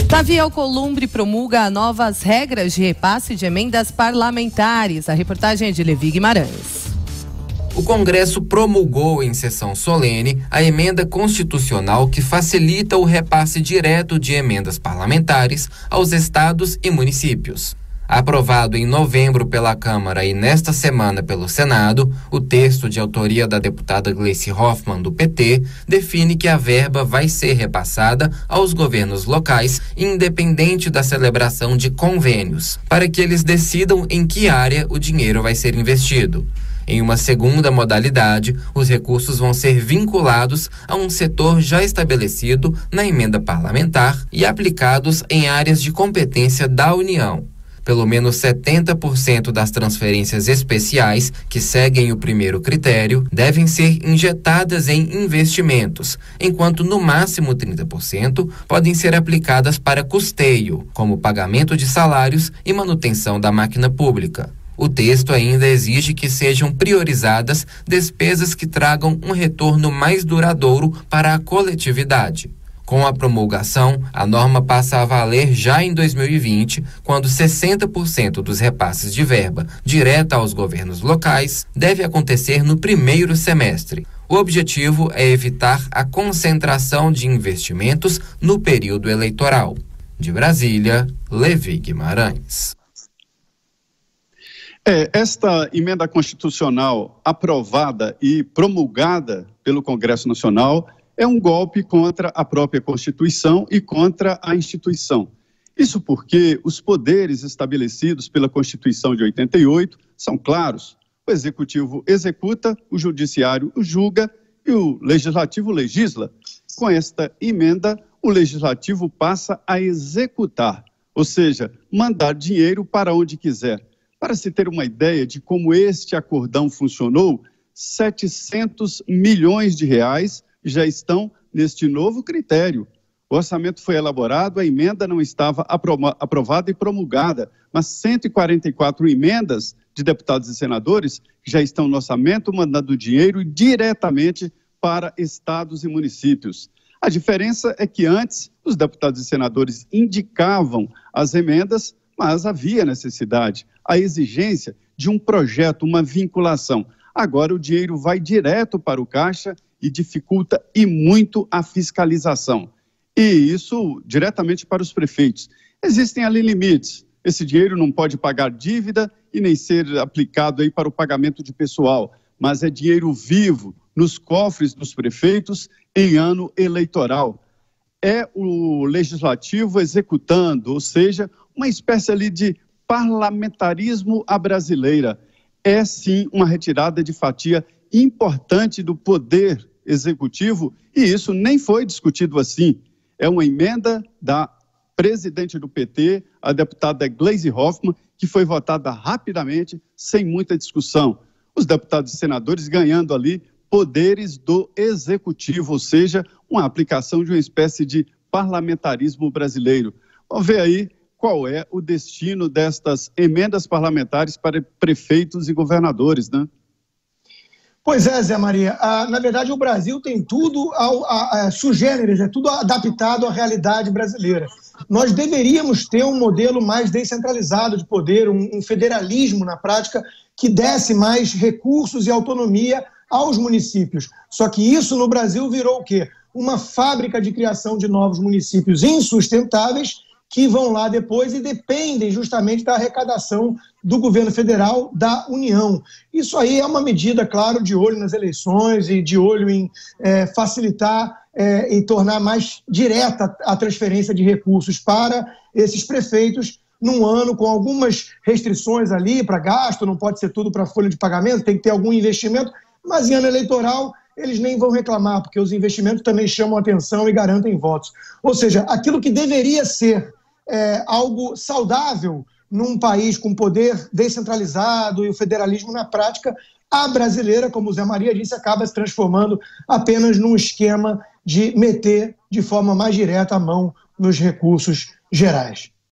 Davi Alcolumbre promulga novas regras de repasse de emendas parlamentares. A reportagem é de Levi Guimarães. O Congresso promulgou em sessão solene a emenda constitucional que facilita o repasse direto de emendas parlamentares aos estados e municípios. Aprovado em novembro pela Câmara e nesta semana pelo Senado, o texto de autoria da deputada Gleice Hoffmann, do PT, define que a verba vai ser repassada aos governos locais, independente da celebração de convênios, para que eles decidam em que área o dinheiro vai ser investido. Em uma segunda modalidade, os recursos vão ser vinculados a um setor já estabelecido na emenda parlamentar e aplicados em áreas de competência da União. Pelo menos 70% das transferências especiais, que seguem o primeiro critério, devem ser injetadas em investimentos, enquanto no máximo 30% podem ser aplicadas para custeio, como pagamento de salários e manutenção da máquina pública. O texto ainda exige que sejam priorizadas despesas que tragam um retorno mais duradouro para a coletividade. Com a promulgação, a norma passa a valer já em 2020, quando 60% dos repasses de verba direta aos governos locais deve acontecer no primeiro semestre. O objetivo é evitar a concentração de investimentos no período eleitoral. De Brasília, Levi Guimarães. Esta emenda constitucional aprovada e promulgada pelo Congresso Nacional é um golpe contra a própria Constituição e contra a instituição. Isso porque os poderes estabelecidos pela Constituição de 88 são claros. O Executivo executa, o Judiciário julga e o Legislativo legisla. Com esta emenda, o Legislativo passa a executar, ou seja, mandar dinheiro para onde quiser. Para se ter uma ideia de como este acordão funcionou, 700 milhões de reais já estão neste novo critério. O orçamento foi elaborado, a emenda não estava aprovada e promulgada, mas 144 emendas de deputados e senadores já estão no orçamento, mandando dinheiro diretamente para estados e municípios. A diferença é que antes os deputados e senadores indicavam as emendas, mas havia necessidade, a exigência de um projeto, uma vinculação. Agora o dinheiro vai direto para o caixa e dificulta e muito a fiscalização. E isso diretamente para os prefeitos. Existem ali limites. Esse dinheiro não pode pagar dívida e nem ser aplicado aí para o pagamento de pessoal, mas é dinheiro vivo nos cofres dos prefeitos em ano eleitoral. É o legislativo executando, ou seja, uma espécie ali de parlamentarismo à brasileira. É sim uma retirada de fatia importante do poder executivo e isso nem foi discutido assim. É uma emenda da presidente do PT, a deputada Gleice Hoffmann, que foi votada rapidamente, sem muita discussão. Os deputados e senadores ganhando ali poderes do executivo, ou seja, uma aplicação de uma espécie de parlamentarismo brasileiro. Vamos ver aí qual é o destino destas emendas parlamentares para prefeitos e governadores, né? Pois é, Zé Maria. Na verdade, o Brasil tem tudo sui generis, é tudo adaptado à realidade brasileira. Nós deveríamos ter um modelo mais descentralizado de poder, um federalismo na prática que desse mais recursos e autonomia aos municípios. Só que isso no Brasil virou o quê? Uma fábrica de criação de novos municípios insustentáveis que vão lá depois e dependem justamente da arrecadação do governo federal, da União. Isso aí é uma medida, claro, de olho nas eleições e de olho em facilitar e tornar mais direta a transferência de recursos para esses prefeitos num ano com algumas restrições ali para gasto, não pode ser tudo para folha de pagamento, tem que ter algum investimento, mas em ano eleitoral eles nem vão reclamar, porque os investimentos também chamam atenção e garantem votos. Ou seja, aquilo que deveria ser algo saudável num país com poder descentralizado e o federalismo na prática, a brasileira, como o Zé Maria disse, acaba se transformando apenas num esquema de meter de forma mais direta a mão nos recursos gerais.